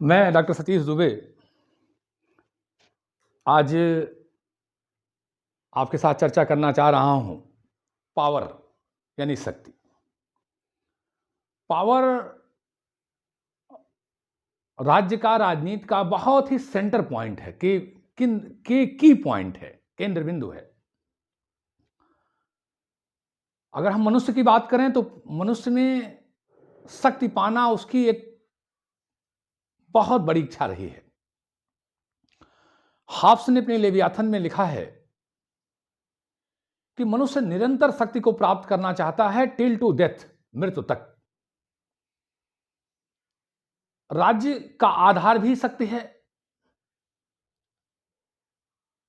मैं डॉक्टर सतीश दुबे आज आपके साथ चर्चा करना चाह रहा हूं पावर यानी शक्ति। पावर राज्य का राजनीति का बहुत ही सेंटर पॉइंट है कि किन के की पॉइंट है, केंद्र बिंदु है। अगर हम मनुष्य की बात करें तो मनुष्य में शक्ति पाना उसकी एक बहुत बड़ी इच्छा रही है। हाफ्स ने अपने लेवियाथन में लिखा है कि मनुष्य निरंतर शक्ति को प्राप्त करना चाहता है टिल टू डेथ, मृत्यु तक। राज्य का आधार भी शक्ति है।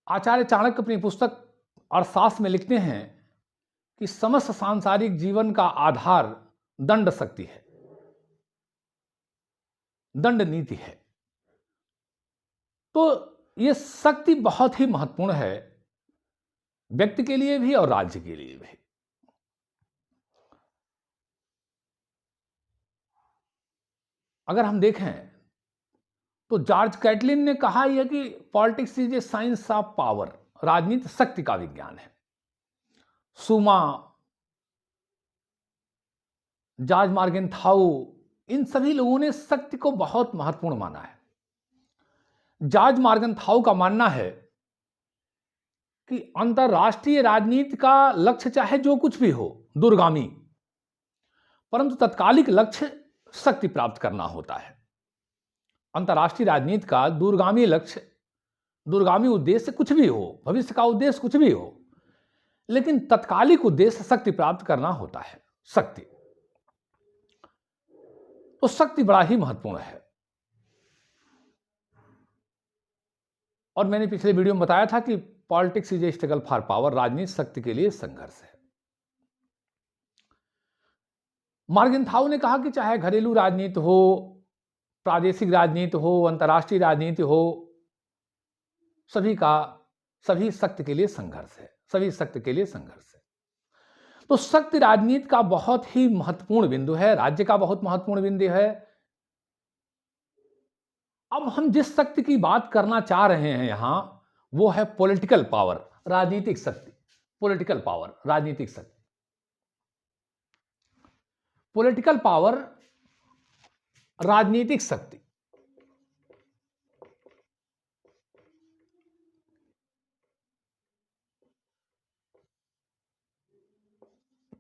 आचार्य चाणक्य अपनी पुस्तक अर्थशास्त्र में लिखते हैं कि समस्त सांसारिक जीवन का आधार दंड शक्ति है, दंड नीति है। तो यह शक्ति बहुत ही महत्वपूर्ण है, व्यक्ति के लिए भी और राज्य के लिए भी। अगर हम देखें तो जॉर्ज कैटलिन ने कहा यह कि politics is a science of power, राजनीति शक्ति का विज्ञान है। सुमा, जॉर्ज मॉर्गेनथाउ, इन सभी लोगों ने शक्ति को बहुत महत्वपूर्ण माना है। जॉर्ज मॉर्गेनथाउ का मानना है कि अंतरराष्ट्रीय राजनीति का लक्ष्य चाहे जो कुछ भी हो, दूरगामी, परंतु तत्कालिक लक्ष्य शक्ति प्राप्त करना होता है। अंतरराष्ट्रीय राजनीति का दूरगामी लक्ष्य, दूरगामी उद्देश्य कुछ भी हो, भविष्य का उद्देश्य कुछ भी हो, लेकिन तत्कालिक उद्देश्य शक्ति प्राप्त करना होता है। शक्ति, तो शक्ति बड़ा ही महत्वपूर्ण है। और मैंने पिछले वीडियो में बताया था कि politics is a struggle for power, राजनीति शक्ति के लिए संघर्ष है। मॉर्गेनथाउ ने कहा कि चाहे घरेलू राजनीति हो, प्रादेशिक राजनीति हो, अंतर्राष्ट्रीय राजनीति हो, सभी शक्ति के लिए संघर्ष है, सभी शक्ति के लिए संघर्ष है। तो शक्ति राजनीति का बहुत ही महत्वपूर्ण बिंदु है, राज्य का बहुत महत्वपूर्ण बिंदु है। अब हम जिस शक्ति की बात करना चाह रहे हैं यहां, वो है पॉलिटिकल पावर, राजनीतिक शक्ति। पॉलिटिकल पावर, राजनीतिक शक्ति। पॉलिटिकल पावर, राजनीतिक शक्ति।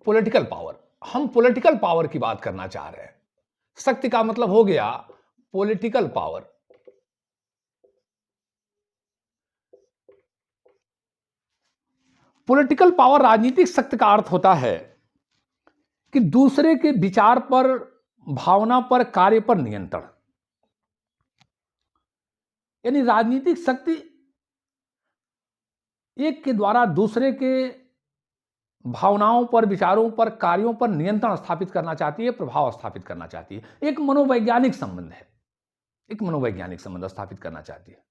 पॉलिटिकल पावर, हम पॉलिटिकल पावर की बात करना चाह रहे हैं। शक्ति का मतलब हो गया पॉलिटिकल पावर। पॉलिटिकल पावर, राजनीतिक शक्ति का अर्थ होता है कि दूसरे के विचार पर, भावना पर, कार्य पर नियंत्रण। यानी राजनीतिक शक्ति एक के द्वारा दूसरे के भावनाओं पर, विचारों पर, कार्यों पर नियंत्रण स्थापित करना चाहती है, प्रभाव स्थापित करना चाहती है। एक मनोवैज्ञानिक संबंध है, एक मनोवैज्ञानिक संबंध स्थापित करना चाहती है।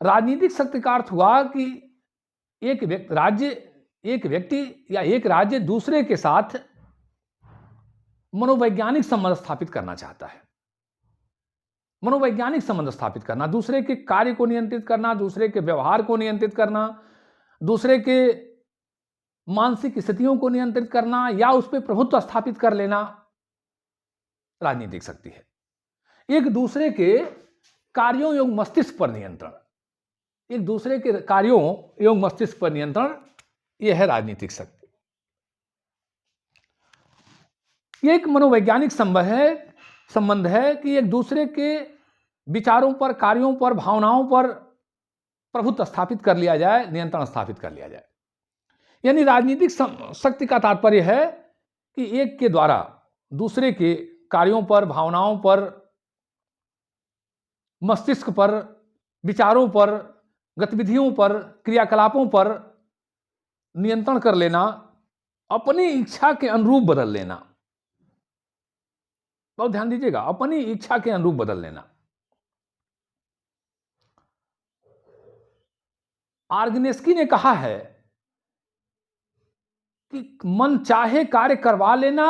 राजनीतिक शक्ति का अर्थ हुआ कि एक व्यक्ति या एक राज्य दूसरे के साथ मनोवैज्ञानिक संबंध स्थापित करना चाहता है। मनोवैज्ञानिक संबंध स्थापित करना, दूसरे के कार्य को नियंत्रित करना, दूसरे के व्यवहार को नियंत्रित करना, दूसरे के मानसिक स्थितियों को नियंत्रित करना या उस पर प्रभुत्व स्थापित कर लेना, राजनीतिक शक्ति है। एक दूसरे के कार्यों एवं मस्तिष्क पर नियंत्रण, एक दूसरे के कार्यों एवं मस्तिष्क पर नियंत्रण, यह है राजनीतिक शक्ति। यह एक मनोवैज्ञानिक संबंध है कि एक दूसरे के विचारों पर, कार्यों पर, भावनाओं पर प्रभुत्व स्थापित कर लिया जाए, नियंत्रण स्थापित कर लिया जाए। यानी राजनीतिक शक्ति का तात्पर्य है कि एक के द्वारा दूसरे के कार्यों पर, भावनाओं पर, मस्तिष्क पर, विचारों पर, गतिविधियों पर, क्रियाकलापों पर नियंत्रण कर लेना, अपनी इच्छा के अनुरूप बदल लेना। बहुत ध्यान दीजिएगा, अपनी इच्छा के अनुरूप बदल लेना। आर्गनेस्की ने कहा है कि मन चाहे कार्य करवा लेना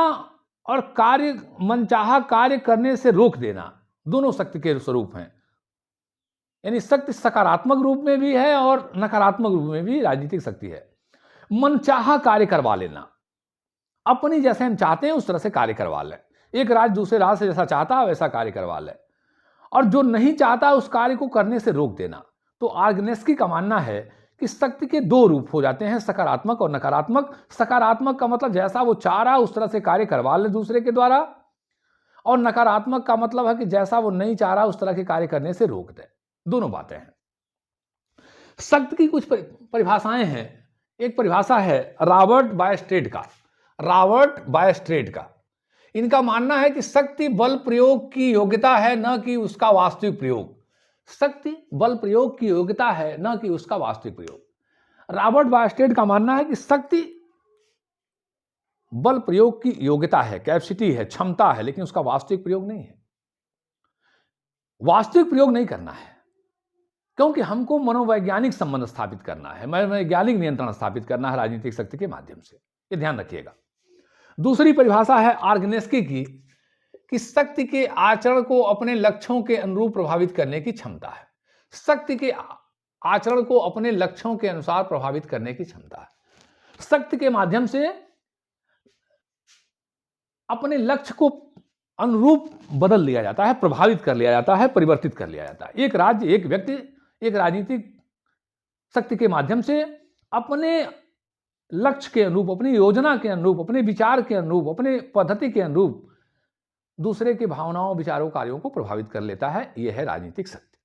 और मनचाहा कार्य करने से रोक देना, दोनों शक्ति के स्वरूप हैं। यानी शक्ति सकारात्मक रूप में भी है और नकारात्मक रूप में भी राजनीतिक शक्ति है। मनचाहा कार्य करवा लेना, अपनी जैसे हम चाहते हैं उस तरह से कार्य करवा लें। एक राज्य दूसरे राज्य से जैसा चाहता है वैसा कार्य करवा ले, और जो नहीं चाहता उस कार्य को करने से रोक देना। तो आर्गनेस्की का मानना है कि शक्ति के दो रूप हो जाते हैं, सकारात्मक और नकारात्मक। सकारात्मक का मतलब जैसा वो चाह रहा है उस तरह से कार्य करवा ले दूसरे के द्वारा, और नकारात्मक का मतलब है कि जैसा वो नहीं चाह रहा उस तरह के कार्य करने से रोक दे। दोनों बातें हैं। शक्ति की कुछ परिभाषाएं हैं। एक परिभाषा है रॉबर्ट बायस्ट्रेड का। रॉबर्ट बायस्ट्रेड का इनका मानना है कि शक्ति बल प्रयोग की योग्यता है, न कि उसका वास्तविक प्रयोग। शक्ति बल प्रयोग की योग्यता है, न कि उसका वास्तविक प्रयोग। रॉबर्ट बायस्ट्रेड का मानना है कि शक्ति बल प्रयोग की योग्यता है, कैपेसिटी है, क्षमता है, लेकिन उसका वास्तविक प्रयोग नहीं है। वास्तविक प्रयोग नहीं करना है, क्योंकि हमको मनोवैज्ञानिक संबंध स्थापित करना है, मनोवैज्ञानिक नियंत्रण स्थापित करना है राजनीतिक शक्ति के माध्यम से। ये ध्यान रखिएगा। दूसरी परिभाषा है आर्गनेस्की की, कि शक्ति के आचरण को अपने लक्ष्यों के अनुरूप प्रभावित करने की क्षमता है। शक्ति के आचरण को अपने लक्ष्यों के अनुसार प्रभावित करने की क्षमता है। शक्ति के माध्यम से अपने लक्ष्य को अनुरूप बदल लिया जाता है, प्रभावित कर लिया जाता है, परिवर्तित कर लिया जाता है। एक राज्य, एक व्यक्ति, एक राजनीतिक शक्ति के माध्यम से अपने लक्ष्य के अनुरूप, अपनी योजना के अनुरूप, अपने विचार के अनुरूप, अपने पद्धति के अनुरूप दूसरे की भावनाओं, विचारों, कार्यों को प्रभावित कर लेता है। यह है राजनीतिक शक्ति।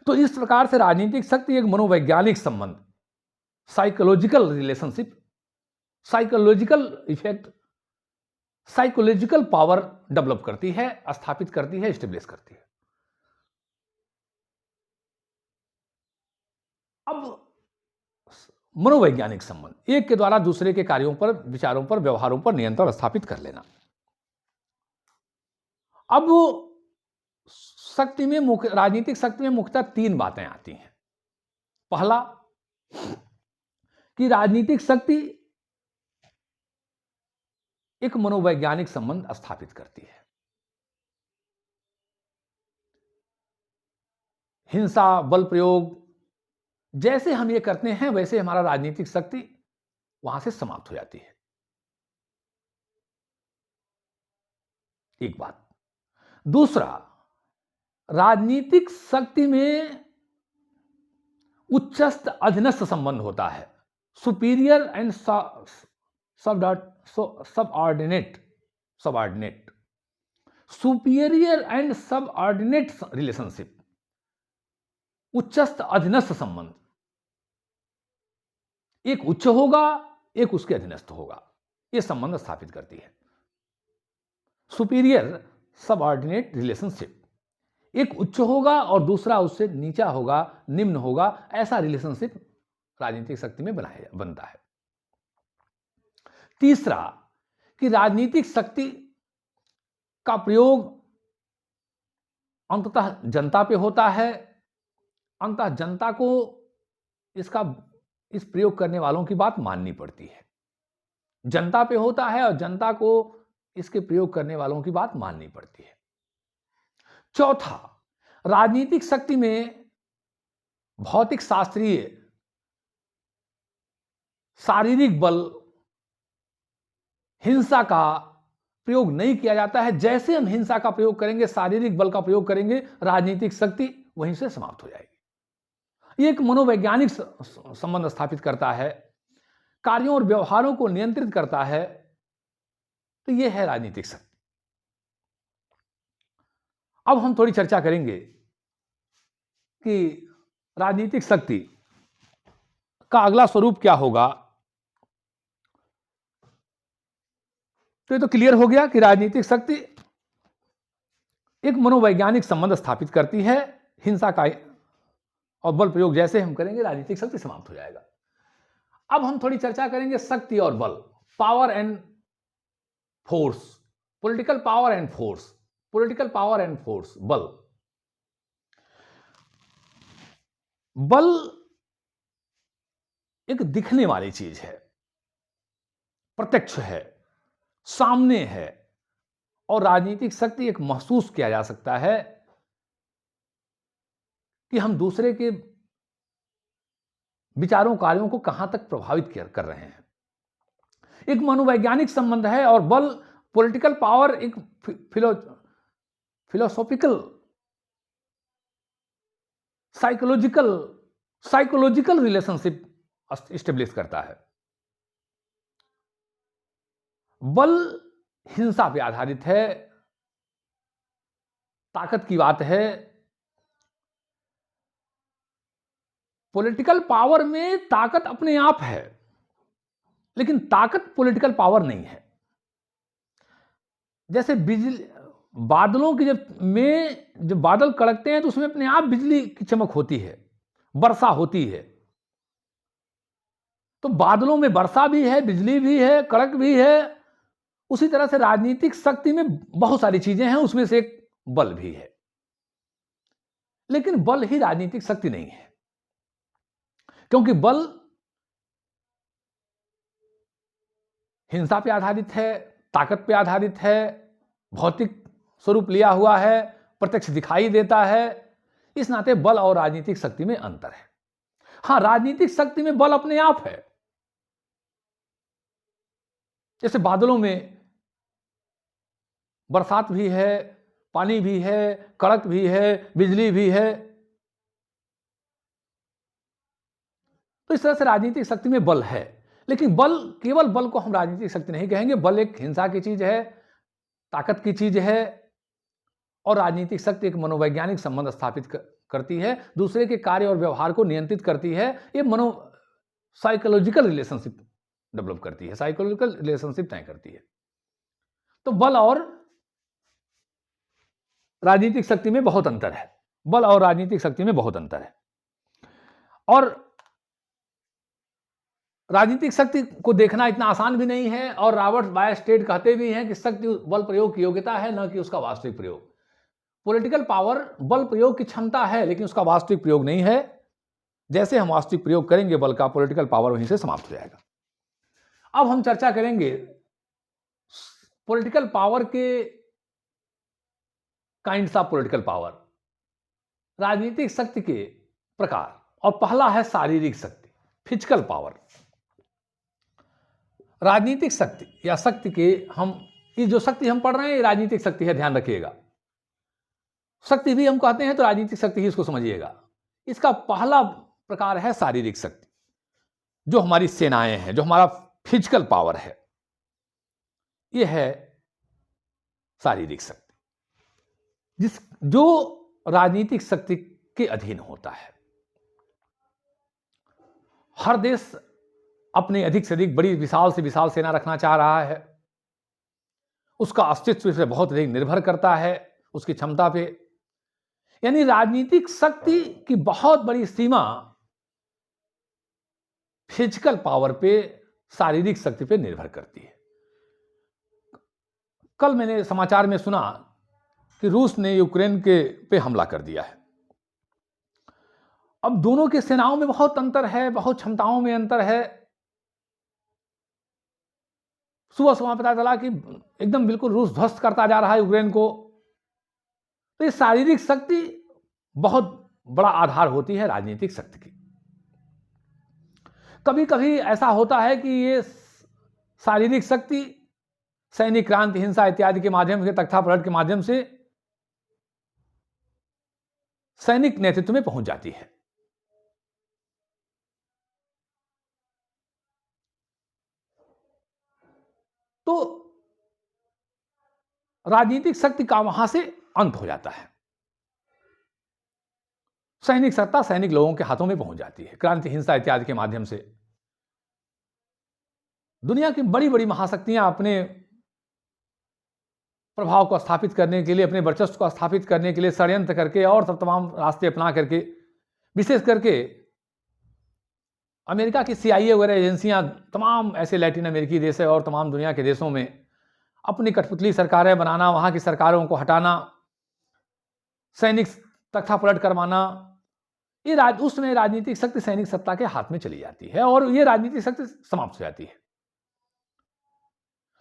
तो इस प्रकार से राजनीतिक शक्ति एक मनोवैज्ञानिक संबंध, psychological relationship, psychological effect, psychological power develop करती है, स्थापित करती है, स्टेब्लिश करती है। अब मनोवैज्ञानिक संबंध, एक के द्वारा दूसरे के कार्यों पर, विचारों पर, व्यवहारों पर नियंत्रण स्थापित कर लेना। अब शक्ति में राजनीतिक शक्ति में मुख्यतः तीन बातें आती हैं। पहला कि राजनीतिक शक्ति एक मनोवैज्ञानिक संबंध स्थापित करती है। हिंसा, बल प्रयोग जैसे हम ये करते हैं वैसे हमारा राजनीतिक शक्ति वहां से समाप्त हो जाती है। एक बात। दूसरा, राजनीतिक शक्ति में उच्चस्थ अधीनस्थ संबंध होता है, superior and subordinate, superior and subordinate relationship, उच्चस्थ अधीनस्थ संबंध। एक उच्च होगा, एक उसके अधीनस्थ होगा, यह संबंध स्थापित करती है। सुपीरियर सबऑर्डिनेट रिलेशनशिप, एक उच्च होगा और दूसरा उससे नीचा होगा, निम्न होगा, ऐसा रिलेशनशिप राजनीतिक शक्ति में बनता है। तीसरा कि राजनीतिक शक्ति का प्रयोग अंततः जनता पे होता है। अंततः जनता को इस प्रयोग करने वालों की बात माननी पड़ती है। जनता पे होता है और जनता को इसके प्रयोग करने वालों की बात माननी पड़ती है। चौथा, राजनीतिक शक्ति में भौतिक शास्त्रीय शारीरिक बल, हिंसा का प्रयोग नहीं किया जाता है। जैसे हम हिंसा का प्रयोग करेंगे, शारीरिक बल का प्रयोग करेंगे, राजनीतिक शक्ति वहीं से समाप्त हो जाएगी। ये एक मनोवैज्ञानिक संबंध स्थापित करता है, कार्यों और व्यवहारों को नियंत्रित करता है। तो यह है राजनीतिक शक्ति। अब हम थोड़ी चर्चा करेंगे कि राजनीतिक शक्ति का अगला स्वरूप क्या होगा। तो ये तो क्लियर हो गया कि राजनीतिक शक्ति एक मनोवैज्ञानिक संबंध स्थापित करती है। हिंसा का और बल प्रयोग जैसे हम करेंगे, राजनीतिक शक्ति समाप्त हो जाएगा। अब हम थोड़ी चर्चा करेंगे शक्ति और बल, power and force, political power and force, political power and force, बल। बल एक दिखने वाली चीज है, प्रत्यक्ष है, सामने है, और राजनीतिक शक्ति एक महसूस किया जा सकता है कि हम दूसरे के विचारों कार्यों को कहां तक प्रभावित कर रहे हैं। एक मनोवैज्ञानिक संबंध है और बल, पॉलिटिकल पावर एक फिलोसॉफिकल, साइकोलॉजिकल रिलेशनशिप एस्टेब्लिश करता है। बल हिंसा पे आधारित है, ताकत की बात है। पॉलिटिकल पावर में ताकत अपने आप है, लेकिन ताकत पॉलिटिकल पावर नहीं है। जैसे बिजली, बादलों की जब बादल कड़कते हैं तो उसमें अपने आप बिजली की चमक होती है, वर्षा होती है। तो बादलों में वर्षा भी है, बिजली भी है, कड़क भी है। उसी तरह से राजनीतिक शक्ति में बहुत सारी चीजें हैं, उसमें से एक बल भी है। लेकिन बल ही राजनीतिक शक्ति नहीं है, क्योंकि बल हिंसा पे आधारित है, ताकत पे आधारित है, भौतिक स्वरूप लिया हुआ है, प्रत्यक्ष दिखाई देता है। इस नाते बल और राजनीतिक शक्ति में अंतर है। हां, राजनीतिक शक्ति में बल अपने आप है। जैसे बादलों में बरसात भी है, पानी भी है, कड़क भी है, बिजली भी है। तो इस तरह से राजनीतिक शक्ति में बल है। लेकिन केवल बल को हम राजनीतिक शक्ति नहीं कहेंगे। बल एक हिंसा की चीज है, ताकत की चीज है, और राजनीतिक शक्ति एक मनोवैज्ञानिक संबंध स्थापित करती है, दूसरे के कार्य और व्यवहार को नियंत्रित करती है। ये साइकोलॉजिकल रिलेशनशिप डेवलप करती है, साइकोलॉजिकल रिलेशनशिप तय करती है। तो बल और राजनीतिक शक्ति में बहुत अंतर है। बल और राजनीतिक शक्ति में बहुत अंतर है। और राजनीतिक शक्ति को देखना इतना आसान भी नहीं है। और रॉबर्ट बायस्टेड कहते भी हैं कि शक्ति बल प्रयोग की योग्यता है, न कि उसका वास्तविक प्रयोग। पॉलिटिकल पावर बल प्रयोग की क्षमता है, लेकिन उसका वास्तविक प्रयोग नहीं है। जैसे हम वास्तविक प्रयोग करेंगे बल का, पॉलिटिकल पावर वहीं से समाप्त हो जाएगा। अब हम चर्चा करेंगे पॉलिटिकल पावर के काइंड्स ऑफ पॉलिटिकल पावर, राजनीतिक शक्ति के प्रकार। और पहला है शारीरिक शक्ति, फिजिकल पावर। राजनीतिक शक्ति या शक्ति के ये जो शक्ति हम पढ़ रहे हैं, राजनीतिक शक्ति है, ध्यान रखिएगा। शक्ति भी हम कहते हैं तो राजनीतिक शक्ति ही इसको समझिएगा। इसका पहला प्रकार है शारीरिक शक्ति, जो हमारी सेनाएं हैं, जो हमारा फिजिकल पावर है। यह है शारीरिक शक्ति, जो राजनीतिक शक्ति के अधीन होता है। हर देश अपनी अधिक से अधिक बड़ी, विशाल से विशाल सेना रखना चाह रहा है। उसका अस्तित्व से बहुत अधिक निर्भर करता है, उसकी क्षमता पे। यानी राजनीतिक शक्ति की बहुत बड़ी सीमा फिजिकल पावर पे, शारीरिक शक्ति पे निर्भर करती है। कल मैंने समाचार में सुना कि रूस ने यूक्रेन पे हमला कर दिया है। अब दोनों की सेनाओं में बहुत अंतर है, बहुत क्षमताओं में अंतर है। सुबह सुबह पता चला कि एकदम बिल्कुल रूस ध्वस्त करता जा रहा है यूक्रेन को। तो ये शारीरिक शक्ति बहुत बड़ा आधार होती है राजनीतिक शक्ति की। कभी कभी ऐसा होता है कि ये शारीरिक शक्ति सैनिक क्रांति, हिंसा इत्यादि के माध्यम से, तख्तापलट के माध्यम से सैनिक नेतृत्व में पहुंच जाती है। तो राजनीतिक शक्ति का वहां से अंत हो जाता है। सैनिक सत्ता सैनिक लोगों के हाथों में पहुंच जाती है, क्रांति, हिंसा इत्यादि के माध्यम से। दुनिया की बड़ी बड़ी महाशक्तियां अपने प्रभाव को स्थापित करने के लिए, अपने वर्चस्व को स्थापित करने के लिए षड्यंत्र करके और सब तमाम रास्ते अपना करके, विशेष करके अमेरिका की CIA वगैरह एजेंसियां तमाम ऐसे लैटिन अमेरिकी देश और तमाम दुनिया के देशों में अपनी कठपुतली सरकारें बनाना, वहां की सरकारों को हटाना, सैनिक तख्तापलट करवाना, ये उसमें राजनीतिक शक्ति सैनिक सत्ता के हाथ में चली जाती है और ये राजनीतिक शक्ति समाप्त हो जाती है।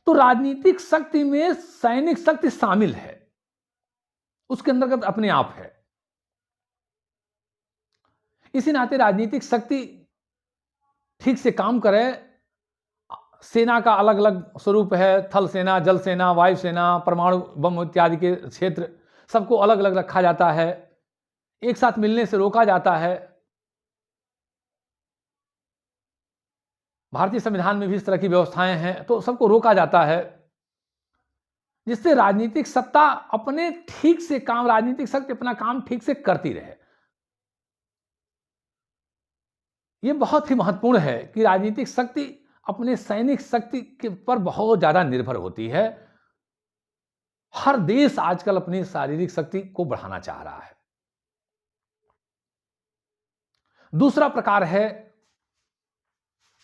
तो राजनीतिक शक्ति में सैनिक शक्ति शामिल है, उसके अंतर्गत अपने आप है। इसी नाते राजनीतिक शक्ति ठीक से काम करे। सेना का अलग अलग स्वरूप है, थल सेना, जल सेना, वायु सेना, परमाणु बम इत्यादि के क्षेत्र, सबको अलग अलग रखा जाता है, एक साथ मिलने से रोका जाता है। भारतीय संविधान में भी इस तरह की व्यवस्थाएं हैं, तो सबको रोका जाता है, जिससे राजनीतिक सत्ता अपने ठीक से काम, राजनीतिक शक्ति अपना काम ठीक से करती रहे। यह बहुत ही महत्वपूर्ण है कि राजनीतिक शक्ति अपने सैनिक शक्ति के पर बहुत ज्यादा निर्भर होती है। हर देश आजकल अपनी शारीरिक शक्ति को बढ़ाना चाह रहा है। दूसरा प्रकार है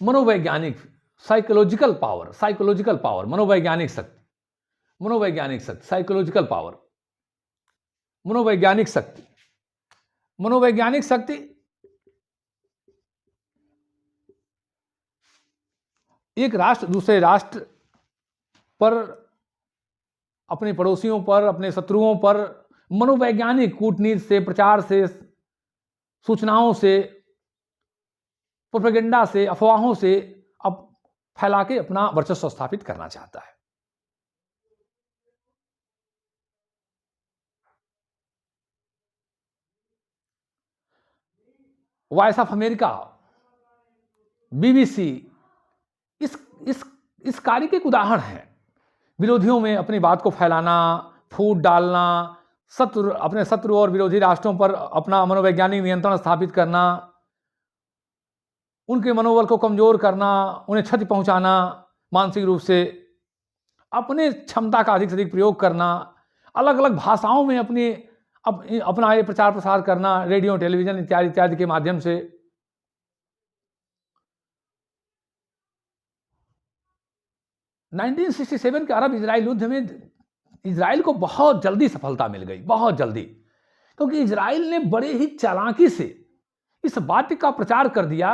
मनोवैज्ञानिक, साइकोलॉजिकल पावर, मनोवैज्ञानिक शक्ति, साइकोलॉजिकल पावर, मनोवैज्ञानिक शक्ति एक राष्ट्र दूसरे राष्ट्र पर, अपने पड़ोसियों पर, अपने शत्रुओं पर मनोवैज्ञानिक कूटनीति से, प्रचार से, सूचनाओं से, प्रोपेगेंडा से, अफवाहों से अब फैला के अपना वर्चस्व स्थापित करना चाहता है। वॉइस ऑफ अमेरिका, बीबीसी इस कार्य के एक उदाहरण है। विरोधियों में अपनी बात को फैलाना, फूट डालना, अपने शत्रु और विरोधी राष्ट्रों पर अपना मनोवैज्ञानिक नियंत्रण स्थापित करना, उनके मनोबल को कमजोर करना, उन्हें क्षति पहुंचाना, मानसिक रूप से अपने क्षमता का अधिक से अधिक प्रयोग करना, अलग अलग भाषाओं में अपना ये प्रचार प्रसार करना, रेडियो, टेलीविजन इत्यादि इत्यादि के माध्यम से। 1967 के अरब इजराइल युद्ध में इजराइल को बहुत जल्दी सफलता मिल गई, बहुत जल्दी, क्योंकि इजराइल ने बड़े ही चालाकी से इस बात का प्रचार कर दिया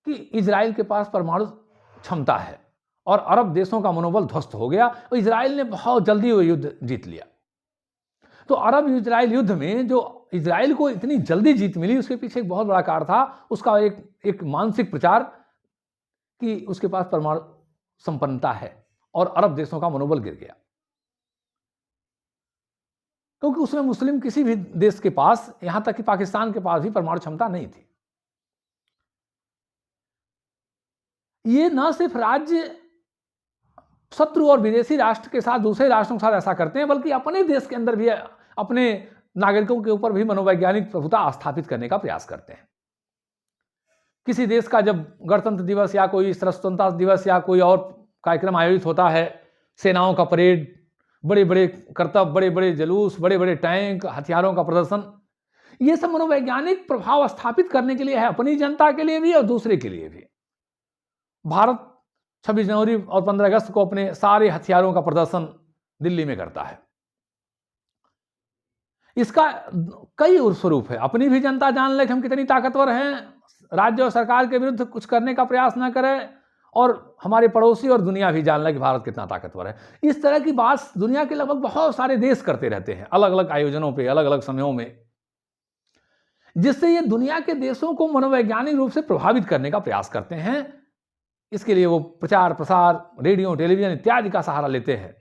कि इजराइल के पास परमाणु क्षमता है, और अरब देशों का मनोबल ध्वस्त हो गया और इजराइल ने बहुत जल्दी वो युद्ध जीत लिया। तो अरब इजराइल युद्ध में जो इजराइल को इतनी जल्दी जीत मिली, उसके पीछे एक बहुत बड़ा कारण था उसका एक मानसिक प्रचार कि उसके पास परमाणु संपन्नता है, और अरब देशों का मनोबल गिर गया, क्योंकि उसमें मुस्लिम किसी भी देश के पास, यहां तक कि पाकिस्तान के पास भी परमाणु क्षमता नहीं थी। ये न सिर्फ राज्य शत्रु और विदेशी राष्ट्र के साथ, दूसरे राष्ट्रों के साथ ऐसा करते हैं, बल्कि अपने देश के अंदर भी अपने नागरिकों के ऊपर भी मनोवैज्ञानिक प्रभुता स्थापित करने का प्रयास करते हैं। किसी देश का जब गणतंत्र दिवस या कोई स्वतंत्रता दिवस या कोई और कार्यक्रम आयोजित होता है, सेनाओं का परेड, बड़े बड़े करतब, बड़े बड़े जुलूस, बड़े बड़े टैंक, हथियारों का प्रदर्शन, ये सब मनोवैज्ञानिक प्रभाव स्थापित करने के लिए है, अपनी जनता के लिए भी और दूसरे के लिए भी। भारत 26 जनवरी और 15 अगस्त को अपने सारे हथियारों का प्रदर्शन दिल्ली में करता है। इसका कई स्वरूप है। अपनी भी जनता जान ले कि हम कितनी ताकतवर हैं, राज्य और सरकार के विरुद्ध कुछ करने का प्रयास न करें, और हमारे पड़ोसी और दुनिया भी जान ले कि भारत कितना ताकतवर है। इस तरह की बात दुनिया के लगभग बहुत सारे देश करते रहते हैं, अलग अलग आयोजनों पे, अलग अलग समयों में, जिससे ये दुनिया के देशों को मनोवैज्ञानिक रूप से प्रभावित करने का प्रयास करते हैं। इसके लिए वो प्रचार प्रसार, रेडियो, टेलीविजन इत्यादि का सहारा लेते हैं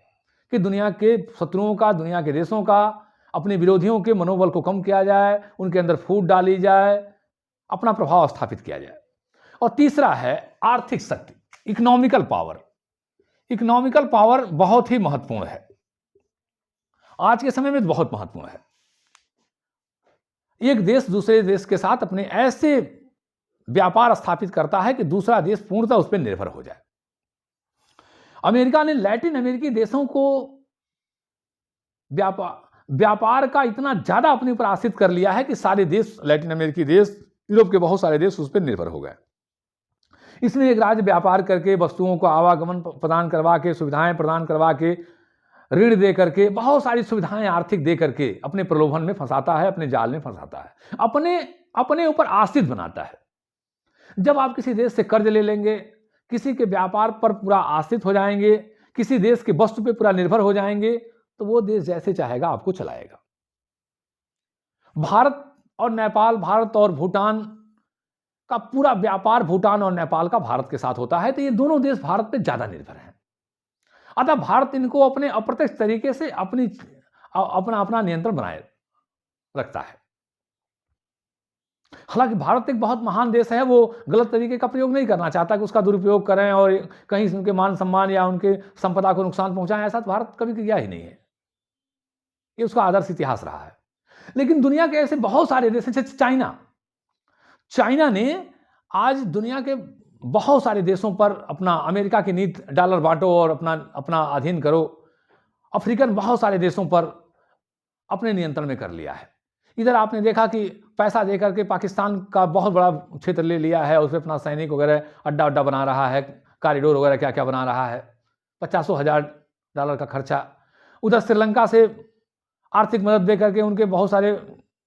कि दुनिया के शत्रुओं का, दुनिया के देशों का, अपने विरोधियों के मनोबल को कम किया जाए, उनके अंदर फूट डाली जाए, अपना प्रभाव स्थापित किया जाए। और तीसरा है आर्थिक शक्ति, इकोनॉमिकल पावर। इकोनॉमिकल पावर बहुत ही महत्वपूर्ण है, आज के समय में बहुत महत्वपूर्ण है। एक देश दूसरे देश के साथ अपने ऐसे व्यापार स्थापित करता है कि दूसरा देश पूर्णतः उस पर निर्भर हो जाए। अमेरिका ने लैटिन अमेरिकी देशों को व्यापार का इतना ज्यादा अपने ऊपर आश्रित कर लिया है कि सारे देश, लैटिन अमेरिकी देश, यूरोप के बहुत सारे देश उस पर निर्भर हो गए। इसमें एक राज्य व्यापार करके, वस्तुओं को आवागमन प्रदान करवा के, सुविधाएं प्रदान करवा के, ऋण दे करके, बहुत सारी सुविधाएं आर्थिक दे करके अपने प्रलोभन में फंसाता है, अपने जाल में फंसाता है, अपने ऊपर आश्रित बनाता है। जब आप किसी देश से कर्ज ले लेंगे, किसी के व्यापार पर पूरा आश्रित हो जाएंगे, किसी देश की वस्तु पे पूरा निर्भर हो जाएंगे, तो वो देश जैसे चाहेगा आपको चलाएगा। भारत और नेपाल, भारत और भूटान का पूरा व्यापार भूटान और नेपाल का भारत के साथ होता है, तो ये दोनों देश भारत पे ज्यादा निर्भर हैं। अतः भारत इनको अपने अप्रत्यक्ष तरीके से अपना अपना नियंत्रण बनाए रखता है। हालांकि भारत एक बहुत महान देश है, वो गलत तरीके का प्रयोग नहीं करना चाहता कि उसका दुरुपयोग करें और कहीं उनके मान सम्मान या उनके संपदा को नुकसान पहुंचाएं, ऐसा तो भारत कभी किया ही नहीं है। ये उसका आदर्श इतिहास रहा है। लेकिन दुनिया के ऐसे बहुत सारे देश हैं, जैसे चाइना ने आज दुनिया के बहुत सारे देशों पर अपना अमेरिका की नीति डॉलर बांटो और अपना अधीन करो, अफ्रीकन बहुत सारे देशों पर अपने नियंत्रण में कर लिया है। इधर आपने देखा कि पैसा देकर के पाकिस्तान का बहुत बड़ा क्षेत्र ले लिया है, उस पर अपना सैनिक वगैरह अड्डा बना रहा है, कॉरिडोर वगैरह क्या क्या बना रहा है, $50,000 का खर्चा। उधर श्रीलंका से आर्थिक मदद देकर के उनके बहुत सारे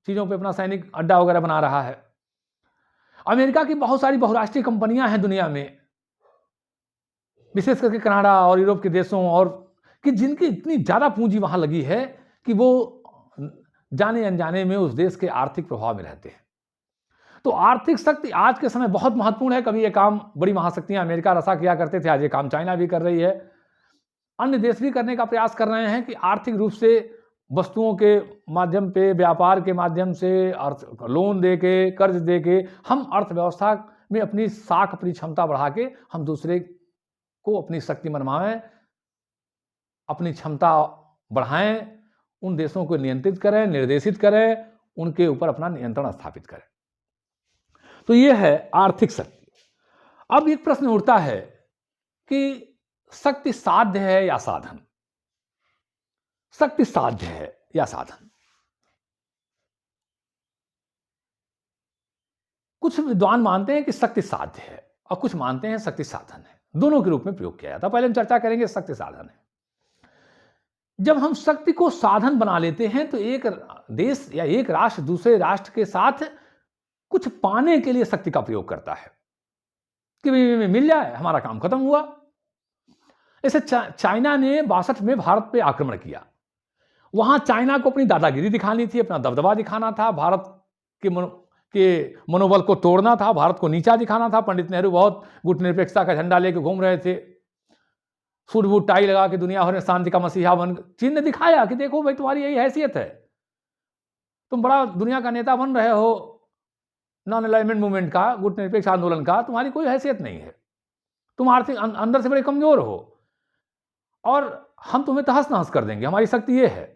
चीज़ों पे अपना सैनिक अड्डा वगैरह बना रहा है। अमेरिका की बहुत सारी बहुराष्ट्रीय कंपनियां हैं दुनिया में, विशेष करके कनाडा और यूरोप के देशों, और कि जिनकी इतनी ज़्यादा पूंजी वहां लगी है कि वो जाने अनजाने में उस देश के आर्थिक प्रभाव में रहते हैं। तो आर्थिक शक्ति आज के समय बहुत महत्वपूर्ण है। कभी ये काम बड़ी महाशक्तियां अमेरिका रसा किया करते थे, आज ये काम चाइना भी कर रही है। अन्य देश भी करने का प्रयास कर रहे हैं कि आर्थिक रूप से वस्तुओं के माध्यम पे, व्यापार के माध्यम से, लोन दे के, कर्ज दे के हम अर्थव्यवस्था में अपनी साख, अपनी क्षमता बढ़ा के हम दूसरे को अपनी शक्ति मनवाएं, अपनी क्षमता बढ़ाएं, उन देशों को नियंत्रित करें, निर्देशित करें, उनके ऊपर अपना नियंत्रण स्थापित करें। तो यह है आर्थिक शक्ति। अब एक प्रश्न उठता है कि शक्ति साध्य है या साधन? शक्ति साध्य है या साधन? कुछ विद्वान मानते हैं कि शक्ति साध्य है और कुछ मानते हैं शक्ति साधन है। दोनों के रूप में प्रयोग किया जाता है। पहले हम चर्चा करेंगे शक्ति साधन है। जब हम शक्ति को साधन बना लेते हैं तो एक देश या एक राष्ट्र दूसरे राष्ट्र के साथ कुछ पाने के लिए शक्ति का प्रयोग करता है कि मिल जाए, हमारा काम खत्म हुआ। ऐसे चाइना ने 62 में भारत पे आक्रमण किया। वहां चाइना को अपनी दादागिरी दिखानी थी, अपना दबदबा दिखाना था, भारत के मनोबल को तोड़ना था, भारत को नीचा दिखाना था। पंडित नेहरू बहुत गुटनिरपेक्षता का झंडा लेके घूम रहे थे, सूट बूट टाई लगा के दुनिया भर में शांति का मसीहा बन। चीन ने दिखाया कि देखो भाई, तुम्हारी यही हैसियत है, तुम बड़ा दुनिया का नेता बन रहे हो, नॉन अलाइनमेंट मूवमेंट का, गुटनिरपेक्ष आंदोलन का, तुम्हारी कोई हैसियत नहीं है, तुम आर्थिक अंदर से बड़े कमजोर हो और हम तुम्हें तहस नहस कर देंगे, हमारी शक्ति ये है।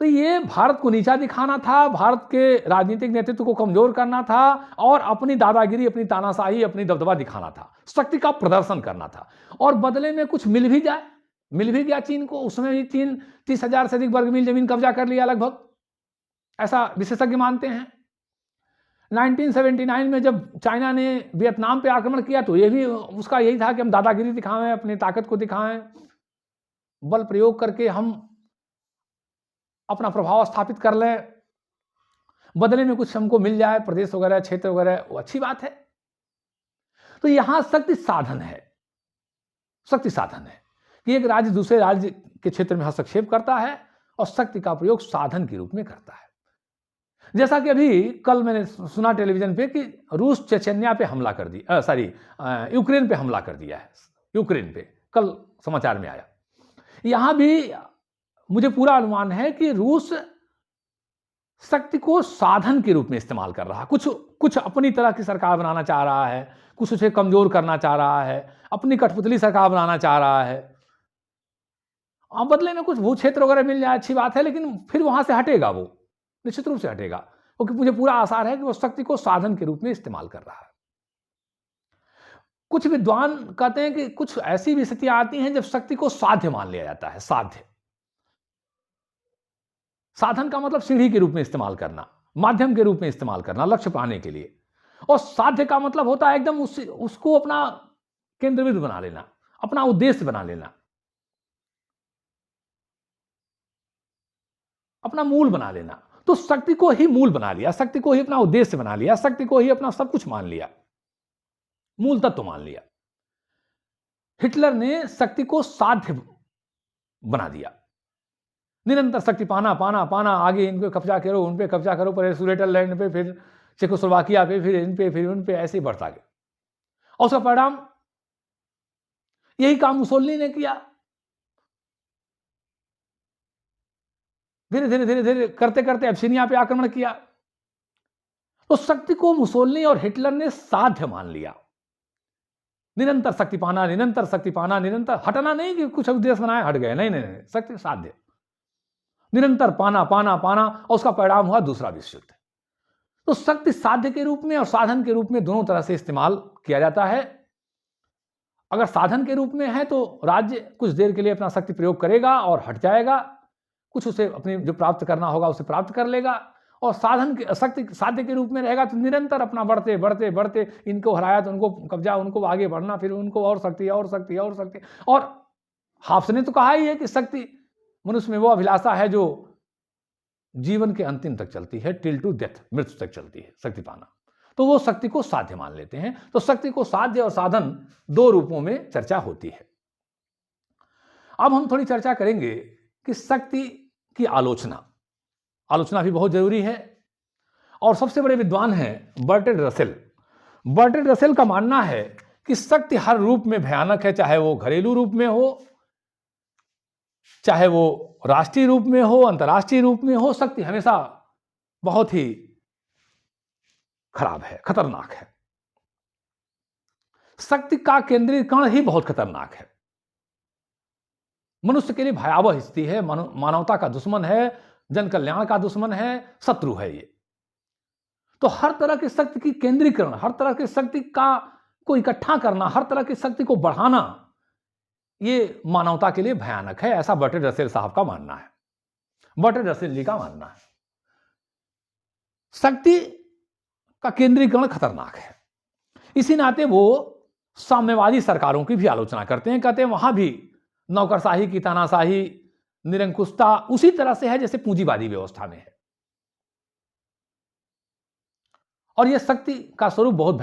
तो ये भारत को नीचा दिखाना था, भारत के राजनीतिक नेतृत्व को कमजोर करना था और अपनी दादागिरी, अपनी तानाशाही, अपनी दबदबा दिखाना था, शक्ति का प्रदर्शन करना था। और बदले में कुछ मिल भी भी गया चीन को। उसमें भी चीन 30,000 से अधिक वर्ग मील जमीन कब्जा कर लिया लगभग, ऐसा विशेषज्ञ मानते हैं। 1979 में जब चाइना ने वियतनाम पे आक्रमण किया तो ये भी उसका यही था कि हम दादागिरी दिखाएं, अपनी ताकत को दिखाएं, बल प्रयोग करके हम अपना प्रभाव स्थापित कर लें, बदले में कुछ हमको मिल जाए, प्रदेश वगैरह, क्षेत्र वगैरह, वो अच्छी बात है। तो यहां शक्ति साधन है। शक्ति साधन है कि एक राज्य दूसरे राज्य के क्षेत्र में हस्तक्षेप करता है और शक्ति का प्रयोग साधन के रूप में करता है। जैसा कि अभी कल मैंने सुना टेलीविजन पे कि रूस चेचन्या पे हमला कर दिया, यूक्रेन पे हमला कर दिया है, यूक्रेन पे कल समाचार में आया। यहां भी मुझे पूरा अनुमान है कि रूस शक्ति को साधन के रूप में इस्तेमाल कर रहा है। कुछ अपनी तरह की सरकार बनाना चाह रहा है, कुछ उसे कमजोर करना चाह रहा है, अपनी कठपुतली सरकार बनाना चाह रहा है। बदले में कुछ भू क्षेत्र वगैरह मिल जाए, अच्छी बात है, लेकिन फिर वहां से हटेगा, वो निश्चित रूप से हटेगा, क्योंकि मुझे पूरा आसार है कि वो शक्ति को साधन के रूप में इस्तेमाल कर रहा है। कुछ विद्वान कहते हैं कि कुछ ऐसी भी स्थितियां आती हैं जब शक्ति को साध्य मान लिया जाता है। साधन का मतलब सीढ़ी के रूप में इस्तेमाल करना, माध्यम के रूप में इस्तेमाल करना लक्ष्य पाने के लिए, और साध्य का मतलब होता है एकदम उसको अपना केंद्रबिंदु बना लेना, अपना उद्देश्य बना लेना, अपना मूल बना लेना। तो शक्ति को ही मूल बना लिया, शक्ति को ही अपना उद्देश्य बना लिया, शक्ति को ही अपना सब कुछ मान लिया। मूल तत्व मान लिया। हिटलर ने शक्ति को साध्य बना दिया। निरंतर शक्ति पाना पाना पाना, आगे इन पे कब्जा करो, उन पे कब्जा करो, पहले सुडेटरलैंड पे, फिर चेकोस्लोवाकिया पे, फिर इन पे, फिर उन पे, ऐसे ही बढ़ता गया। और उसका परिणाम यही काम मुसोलिनी ने किया। धीरे धीरे धीरे धीरे करते करते एब्सिनिया पे आक्रमण किया। तो शक्ति को मुसोलिनी और हिटलर ने साध्य मान लिया। निरंतर शक्ति पाना, निरंतर शक्ति पाना, निरंतर हटना नहीं कि कुछ उद्देश्य बनाए हट गए, नहीं नहीं नहीं, शक्ति साध्य, निरंतर पाना पाना पाना, और उसका परिणाम हुआ दूसरा विश्व युद्ध। तो शक्ति साध्य के रूप में और साधन के रूप में दोनों तरह से इस्तेमाल किया जाता है। अगर साधन के रूप में है तो राज्य कुछ देर के लिए अपना शक्ति प्रयोग करेगा और हट जाएगा, कुछ उसे अपने जो प्राप्त करना होगा उसे प्राप्त कर लेगा। और साधन के शक्ति साध्य के रूप में रहेगा तो निरंतर अपना बढ़ते बढ़ते बढ़ते, इनको हराया तो उनको कब्जा, उनको आगे बढ़ना, फिर उनको और शक्ति और शक्ति और शक्ति। और हाफ्स ने तो कहा ही है कि शक्ति मनुष्य में वो अभिलाषा है जो जीवन के अंतिम तक चलती है, टिल टू डेथ, मृत्यु तक चलती है, शक्ति पाना। तो वो शक्ति को साध्य मान लेते हैं। तो शक्ति को साध्य और साधन दो रूपों में चर्चा होती है। अब हम थोड़ी चर्चा करेंगे कि शक्ति की आलोचना भी बहुत जरूरी है। और सबसे बड़े विद्वान हैं बर्ट्रैंड रसेल। बर्ट्रैंड रसेल का मानना है कि शक्ति हर रूप में भयानक है, चाहे वो घरेलू रूप में हो, चाहे वो राष्ट्रीय रूप में हो, अंतर्राष्ट्रीय रूप में हो, शक्ति हमेशा बहुत ही खराब है, खतरनाक है। शक्ति का केंद्रीकरण ही बहुत खतरनाक है, मनुष्य के लिए भयावह स्थिति है, मानवता का दुश्मन है, जन कल्याण का दुश्मन है, शत्रु है ये। तो हर तरह की शक्ति की केंद्रीकरण, हर तरह की शक्ति को इकट्ठा करना, हर तरह की शक्ति को बढ़ाना, ये मानवता के लिए भयानक है, ऐसा बर्ट्रैंड रसेल साहब का मानना है, बर्ट्रैंड रसेल जी का मानना है। शक्ति का केंद्रीकरण खतरनाक है। इसी नाते वो साम्यवादी सरकारों की भी आलोचना करते हैं। कहते हैं वहां भी नौकरशाही की तानाशाही, निरंकुशता उसी तरह से है जैसे पूंजीवादी व्यवस्था में है। और यह शक्ति का स्वरूप बहुत